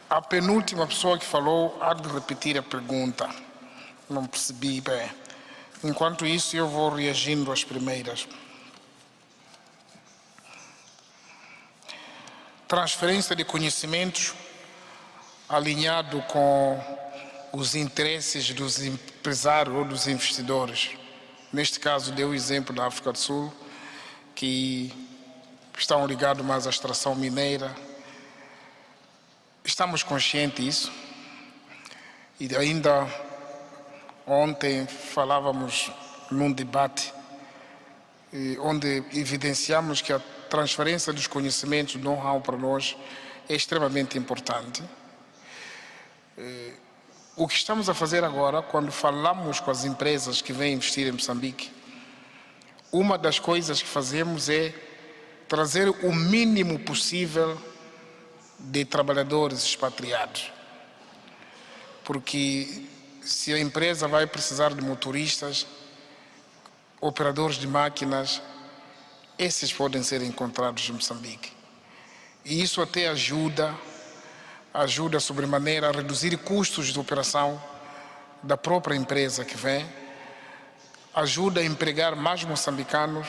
S2: a penúltima pessoa que falou há de repetir a pergunta. Não percebi bem. Enquanto isso, eu vou reagindo às primeiras. Transferência de conhecimentos alinhado com os interesses dos empresários ou dos investidores. Neste caso, deu o exemplo da África do Sul, que estão ligados mais à extração mineira. Estamos conscientes disso. E ainda ontem falávamos num debate onde evidenciamos que a transferência dos conhecimentos do know-how para nós é extremamente importante. O que estamos a fazer agora, quando falamos com as empresas que vêm investir em Moçambique, uma das coisas que fazemos é trazer o mínimo possível de trabalhadores expatriados. Porque se a empresa vai precisar de motoristas, operadores de máquinas, esses podem ser encontrados em Moçambique. E isso até ajuda sobremaneira a reduzir custos de operação da própria empresa que vem, ajuda a empregar mais moçambicanos,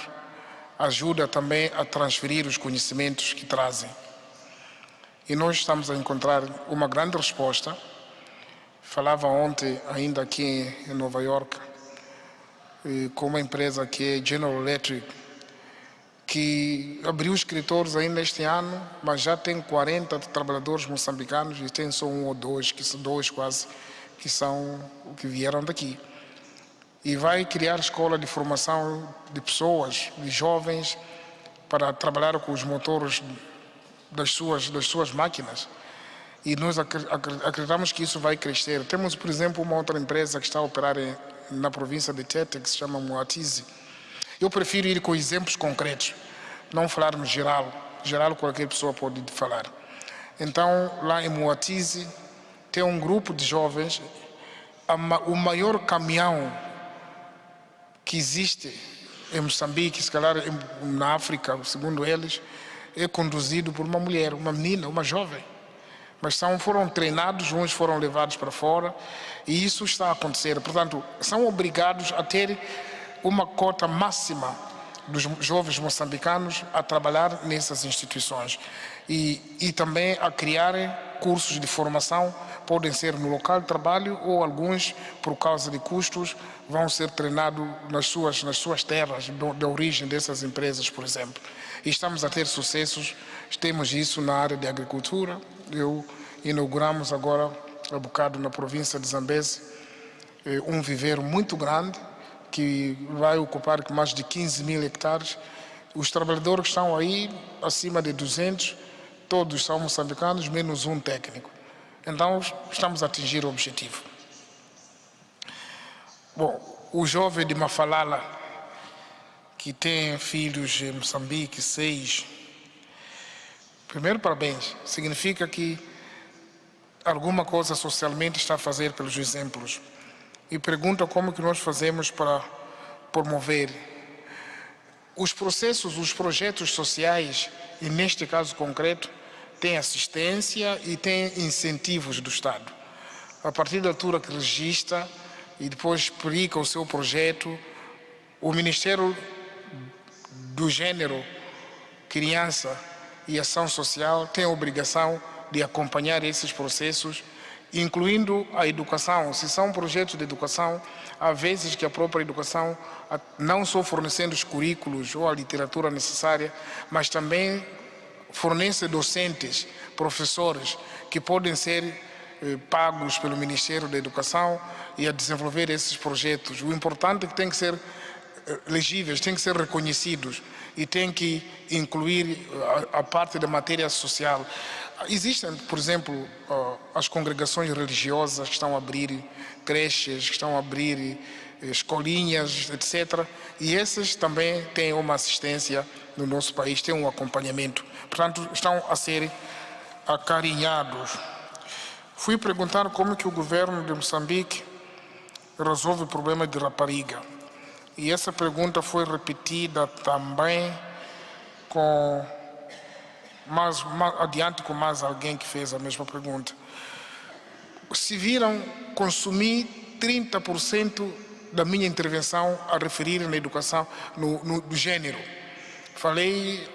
S2: ajuda também a transferir os conhecimentos que trazem. E nós estamos a encontrar uma grande resposta. Falava ontem, ainda aqui em Nova York, com uma empresa que é General Electric, que abriu escritórios ainda este ano, mas já tem 40 trabalhadores moçambicanos e tem só 1 ou 2, que são 2 quase, que vieram daqui. E vai criar escola de formação de pessoas, de jovens, para trabalhar com os motores das suas máquinas. E nós acreditamos que isso vai crescer. Temos, por exemplo, uma outra empresa que está a operar na província de Tete, que se chama Moatize. Eu prefiro ir com exemplos concretos, não falarmos geral. Geral qualquer pessoa pode falar. Então, lá em Moatize, tem um grupo de jovens, o maior caminhão que existe em Moçambique, se calhar na África, segundo eles, é conduzido por uma mulher, uma menina, uma jovem. Mas foram treinados, uns foram levados para fora, e isso está a acontecer. Portanto, são obrigados a ter uma cota máxima dos jovens moçambicanos a trabalhar nessas instituições e também a criarem cursos de formação, podem ser no local de trabalho ou alguns, por causa de custos, vão ser treinados nas suas terras de origem dessas empresas, por exemplo. E estamos a ter sucessos, temos isso na área de agricultura. Inauguramos agora, há bocado, na província de Zambeze, um viveiro muito grande, que vai ocupar mais de 15 mil hectares. Os trabalhadores que estão aí, acima de 200, todos são moçambicanos, menos um técnico. Então, estamos a atingir o objetivo. Bom, o jovem de Mafalala, que tem filhos em Moçambique, 6, primeiro, parabéns. Significa que alguma coisa socialmente está a fazer pelos exemplos. E pergunta como que nós fazemos para promover os processos, os projetos sociais, e neste caso concreto, tem assistência e tem incentivos do Estado. A partir da altura que registra e depois explica o seu projeto, o Ministério do Gênero, Criança e Ação Social tem a obrigação de acompanhar esses processos, incluindo a educação. Se são projetos de educação, há vezes que a própria educação, não só fornecendo os currículos ou a literatura necessária, mas também fornece docentes, professores, que podem ser pagos pelo Ministério da Educação e a desenvolver esses projetos. O importante é que têm que ser legíveis, têm que ser reconhecidos e têm que incluir a parte da matéria social. Existem, por exemplo, as congregações religiosas que estão a abrir creches, que estão a abrir escolinhas, etc. E essas também têm uma assistência no nosso país, têm um acompanhamento. Portanto, estão a ser acarinhados. Fui perguntar como que o governo de Moçambique resolve o problema de rapariga. E essa pergunta foi repetida também mais adiante com mais alguém que fez a mesma pergunta. Se viram, consumi 30% da minha intervenção a referir na educação, no gênero. Falei,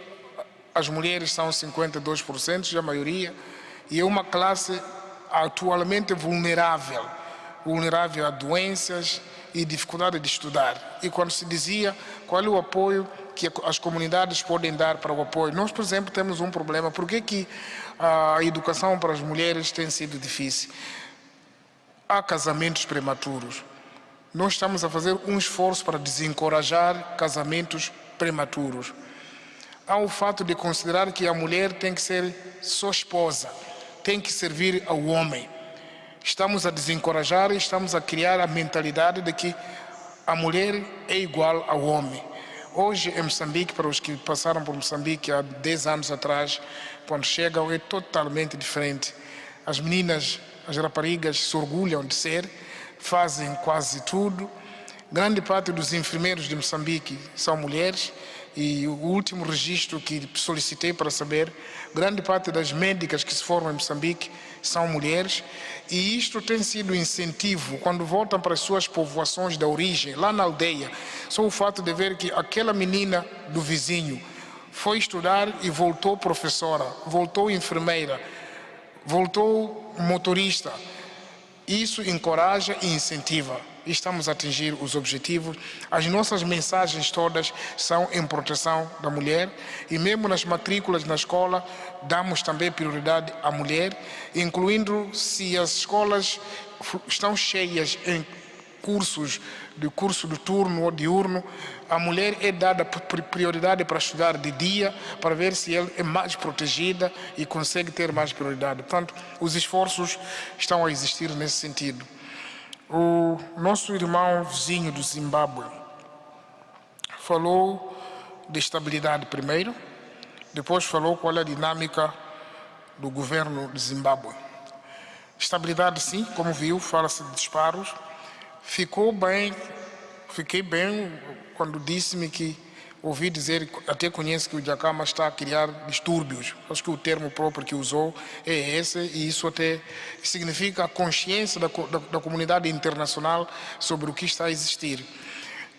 S2: as mulheres são 52%, a maioria, e é uma classe atualmente vulnerável a doenças e dificuldade de estudar. E quando se dizia qual é o apoio que as comunidades podem dar para o apoio, nós, por exemplo, temos um problema. Por que a educação para as mulheres tem sido difícil? Há casamentos prematuros. Nós estamos a fazer um esforço para desencorajar casamentos prematuros. Há o fato de considerar que a mulher tem que ser só esposa, tem que servir ao homem. Estamos a desencorajar e estamos a criar a mentalidade de que a mulher é igual ao homem. Hoje, em Moçambique, para os que passaram por Moçambique há 10 anos atrás, quando chegam, é totalmente diferente. As meninas, as raparigas se orgulham de ser, fazem quase tudo. Grande parte dos enfermeiros de Moçambique são mulheres. E o último registro que solicitei para saber, grande parte das médicas que se formam em Moçambique são mulheres, e isto tem sido incentivo quando voltam para as suas povoações da origem, lá na aldeia. Só o fato de ver que aquela menina do vizinho foi estudar e voltou professora, voltou enfermeira, voltou motorista. Isso encoraja e incentiva. Estamos a atingir os objetivos. As nossas mensagens todas são em proteção da mulher, e mesmo nas matrículas na escola damos também prioridade à mulher, incluindo se as escolas estão cheias em curso de turno ou diurno, a mulher é dada prioridade para estudar de dia, para ver se ela é mais protegida e consegue ter mais prioridade. Portanto, os esforços estão a existir nesse sentido. O nosso irmão vizinho do Zimbábue falou de estabilidade primeiro, depois falou qual é a dinâmica do governo de Zimbábue. Estabilidade, sim, como viu, fala-se de disparos. Fiquei bem quando disse-me que ouvi dizer, até conheço que o Dhlakama está a criar distúrbios. Acho que o termo próprio que usou é esse, e isso até significa a consciência da comunidade internacional sobre o que está a existir.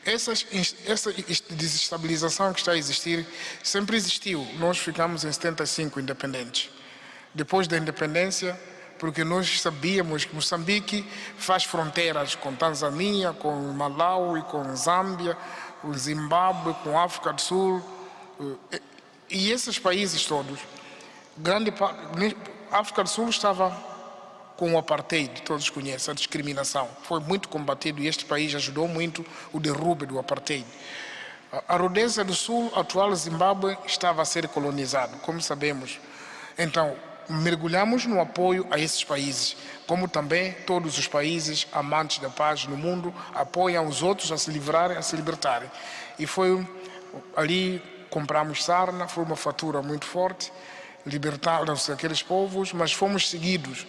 S2: Essa desestabilização que está a existir sempre existiu. Nós ficamos em 75 independentes. Depois da independência, porque nós sabíamos que Moçambique faz fronteiras com Tanzânia, com Malawi, com Zâmbia, com Zimbábue, com África do Sul, e esses países todos, África do Sul estava com o apartheid, todos conhecem, a discriminação. Foi muito combatido e este país ajudou muito o derrube do apartheid. A Rodésia do Sul, atual Zimbábue, estava a ser colonizado, como sabemos. Então, mergulhamos no apoio a esses países, como também todos os países amantes da paz no mundo apoiam os outros a se livrarem, a se libertarem. E foi ali, compramos sarna, foi uma fatura muito forte, libertaram-se aqueles povos, mas fomos seguidos.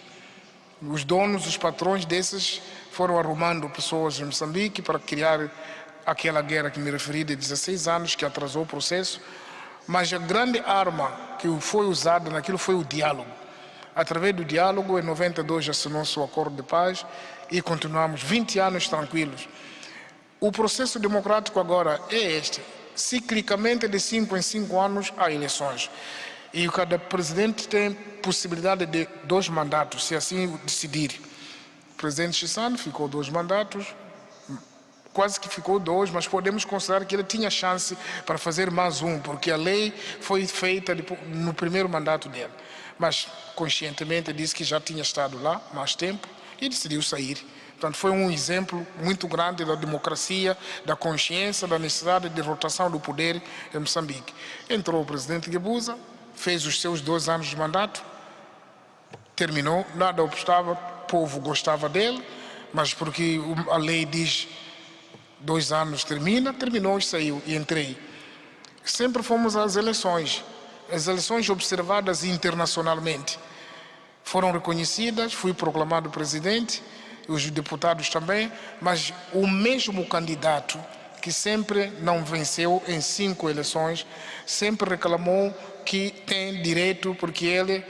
S2: Os donos, os patrões desses foram arrumando pessoas em Moçambique para criar aquela guerra que me referi de 16 anos, que atrasou o processo. Mas a grande arma que foi usada naquilo foi o diálogo. Através do diálogo, em 92 assinou-se o acordo de paz e continuamos 20 anos tranquilos. O processo democrático agora é este. Ciclicamente, de 5 em 5 anos, há eleições. E cada presidente tem possibilidade de 2 mandatos, se assim decidir. O presidente Chissano ficou 2 mandatos, quase que ficou 2, mas podemos considerar que ele tinha chance para fazer mais um, porque a lei foi feita no primeiro mandato dele. Mas, conscientemente, disse que já tinha estado lá mais tempo e decidiu sair. Portanto, foi um exemplo muito grande da democracia, da consciência, da necessidade de rotação do poder em Moçambique. Entrou o presidente Guebuza, fez os seus 2 anos de mandato, terminou, nada obstava, o povo gostava dele, mas porque a lei diz 2 anos terminou e saiu, e entrei. Sempre fomos às eleições. As eleições observadas internacionalmente foram reconhecidas, fui proclamado presidente, os deputados também, mas o mesmo candidato que sempre não venceu em 5 eleições, sempre reclamou que tem direito, porque ele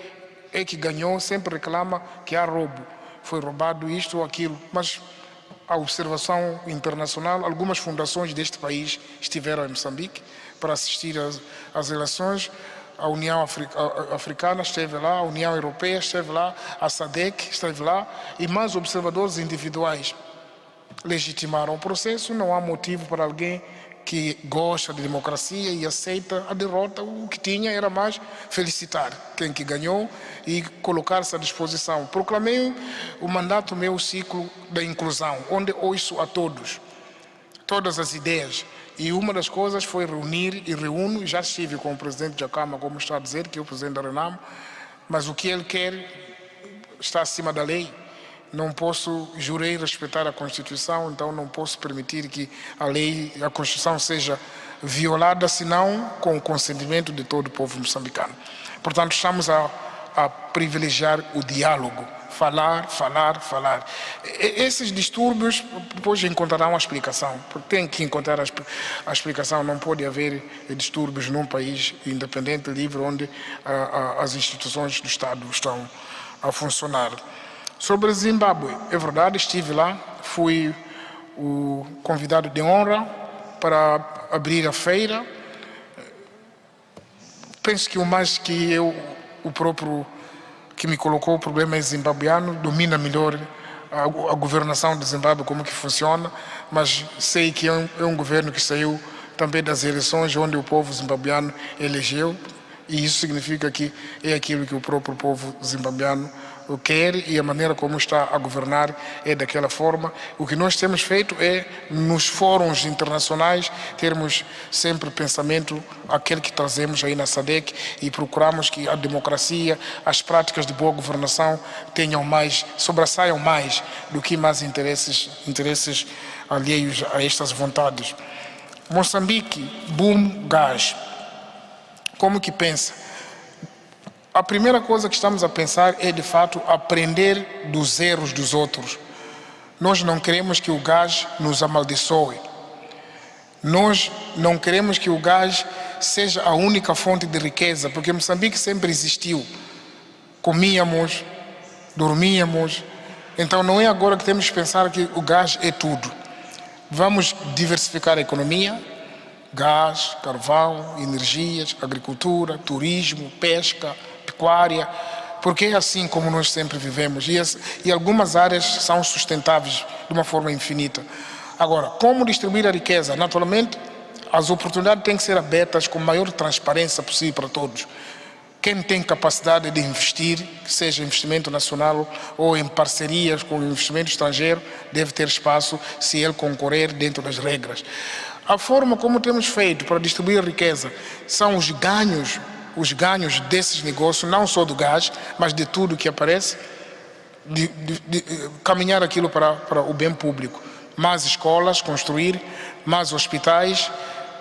S2: é que ganhou, sempre reclama que há roubo. Foi roubado isto ou aquilo, mas a observação internacional, algumas fundações deste país estiveram em Moçambique para assistir às eleições. A União Africana esteve lá, a União Europeia esteve lá, a SADC esteve lá e mais observadores individuais legitimaram o processo. Não há motivo para alguém que gosta de democracia e aceita a derrota. O que tinha era mais felicitar quem que ganhou e colocar-se à disposição. Proclamei o mandato meu, ciclo da inclusão, onde ouço a todos, todas as ideias. E uma das coisas foi reunir e reúno, já estive com o presidente Dhlakama, como está a dizer, que é o presidente da Renamo, mas o que ele quer está acima da lei. Não posso, jurei respeitar a Constituição, então não posso permitir que a lei, a Constituição seja violada, senão com o consentimento de todo o povo moçambicano. Portanto, estamos a privilegiar o diálogo, falar. Esses distúrbios depois encontrarão a explicação, porque tem que encontrar a explicação. Não pode haver distúrbios num país independente, livre, onde as instituições do Estado estão a funcionar. Sobre Zimbábue, é verdade, estive lá, fui o convidado de honra para abrir a feira. Penso que o mais que eu, o próprio que me colocou o problema é zimbabuiano, domina melhor a governação de Zimbábue, como que funciona, mas sei que é um governo que saiu também das eleições onde o povo zimbabuiano elegeu, e isso significa que é aquilo que o próprio povo zimbabuiano quer e a maneira como está a governar é daquela forma. O que nós temos feito é, nos fóruns internacionais, termos sempre pensamento, aquele que trazemos aí na SADC, e procuramos que a democracia, as práticas de boa governação tenham mais, sobressaiam mais do que mais interesses alheios a estas vontades. Moçambique, boom, gás. Como que pensa? A primeira coisa que estamos a pensar é, de fato, aprender dos erros dos outros. Nós não queremos que o gás nos amaldiçoe. Nós não queremos que o gás seja a única fonte de riqueza, porque Moçambique sempre existiu. Comíamos, dormíamos. Então não é agora que temos que pensar que o gás é tudo. Vamos diversificar a economia, gás, carvão, energias, agricultura, turismo, pesca, pecuária, porque é assim como nós sempre vivemos e algumas áreas são sustentáveis de uma forma infinita. Agora, como distribuir a riqueza? Naturalmente, as oportunidades têm que ser abertas com a maior transparência possível para todos. Quem tem capacidade de investir, seja investimento nacional ou em parcerias com o investimento estrangeiro, deve ter espaço se ele concorrer dentro das regras. A forma como temos feito para distribuir a riqueza são os ganhos desses negócios, não só do gás, mas de tudo que aparece, de caminhar aquilo para o bem público. Mais escolas, construir, mais hospitais,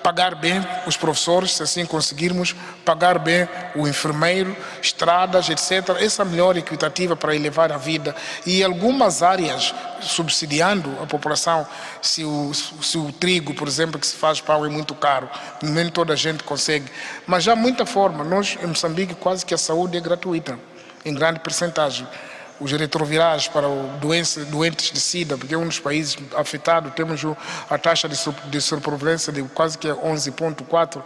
S2: pagar bem os professores, se assim conseguirmos, pagar bem o enfermeiro, estradas, etc. Essa melhora equitativa para elevar a vida. E algumas áreas, subsidiando a população, se o trigo, por exemplo, que se faz pão é muito caro, nem toda a gente consegue. Mas há muita forma. Nós, em Moçambique, quase que a saúde é gratuita, em grande percentagem. Os retrovirais para doentes de SIDA, porque é um dos países afetados, temos a taxa de sobrevivência de quase que 11,4.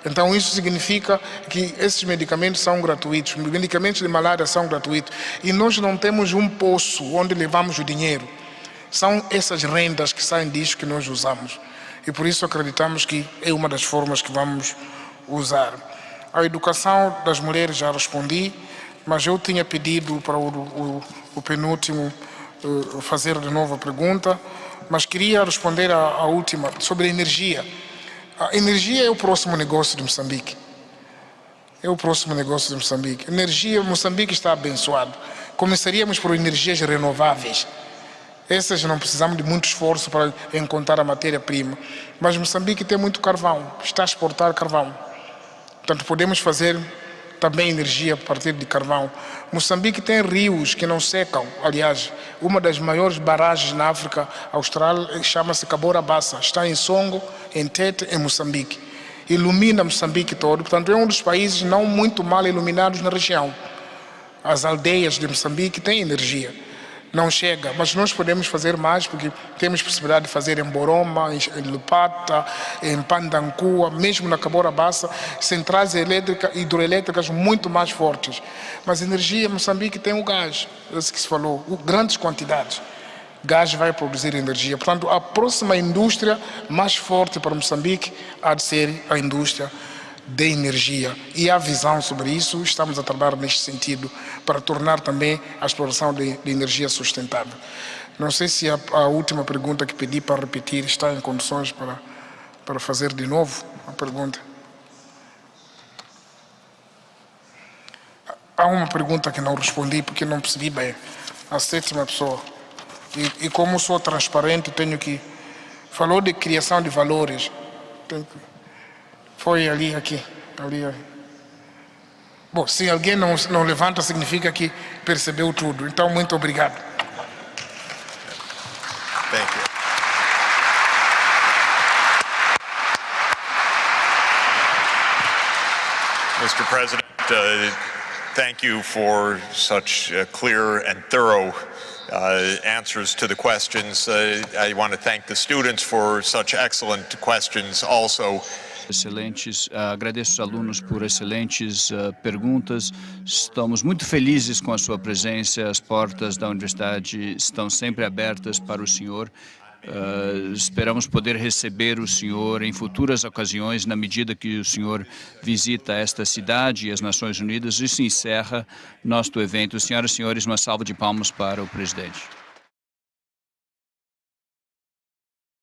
S2: Então isso significa que esses medicamentos são gratuitos, os medicamentos de malária são gratuitos. E nós não temos um poço onde levamos o dinheiro. São essas rendas que saem disso que nós usamos. E por isso acreditamos que é uma das formas que vamos usar. A educação das mulheres já respondi. Mas eu tinha pedido para o penúltimo fazer de novo a pergunta, mas queria responder à última, sobre a energia. A energia é o próximo negócio de Moçambique. É o próximo negócio de Moçambique. Energia, Moçambique está abençoado. Começaríamos por energias renováveis. Essas não precisamos de muito esforço para encontrar a matéria-prima. Mas Moçambique tem muito carvão, está a exportar carvão. Portanto, podemos fazer também energia a partir de carvão. Moçambique tem rios que não secam. Aliás, uma das maiores barragens na África Austral chama-se Cabora Bassa. Está em Songo, em Tete, em Moçambique. Ilumina Moçambique todo. Portanto, é um dos países não muito mal iluminados na região. As aldeias de Moçambique têm energia. Não chega, mas nós podemos fazer mais porque temos possibilidade de fazer em Boroma, em Lupata, em Pandancua, mesmo na Cabora Bassa, centrais hidroelétricas muito mais fortes. Mas energia, Moçambique tem o gás, esse que se falou, grandes quantidades. Gás vai produzir energia. Portanto, a próxima indústria mais forte para Moçambique há de ser a indústria de energia. E há visão sobre isso, estamos a trabalhar neste sentido para tornar também a exploração de energia sustentável. Não sei se a última pergunta que pedi para repetir está em condições para fazer de novo a pergunta. Há uma pergunta que não respondi porque não percebi bem. A sétima pessoa. E como sou transparente, tenho que... Falou de criação de valores. Foi ali, aqui. Ali. Bom, se alguém não levanta, significa que percebeu tudo. Então, muito obrigado.
S8: Thank you. Mr. President, thank you for such clear and thorough answers to the questions. I want to thank the students for such excellent questions also.
S3: Excelentes, agradeço os alunos por excelentes perguntas. Estamos muito felizes com a sua presença. As portas da universidade estão sempre abertas para o senhor. Esperamos poder receber o senhor em futuras ocasiões, na medida que o senhor visita esta cidade e as Nações Unidas. Isso encerra nosso evento. Senhoras e senhores, uma salva de palmas para o presidente.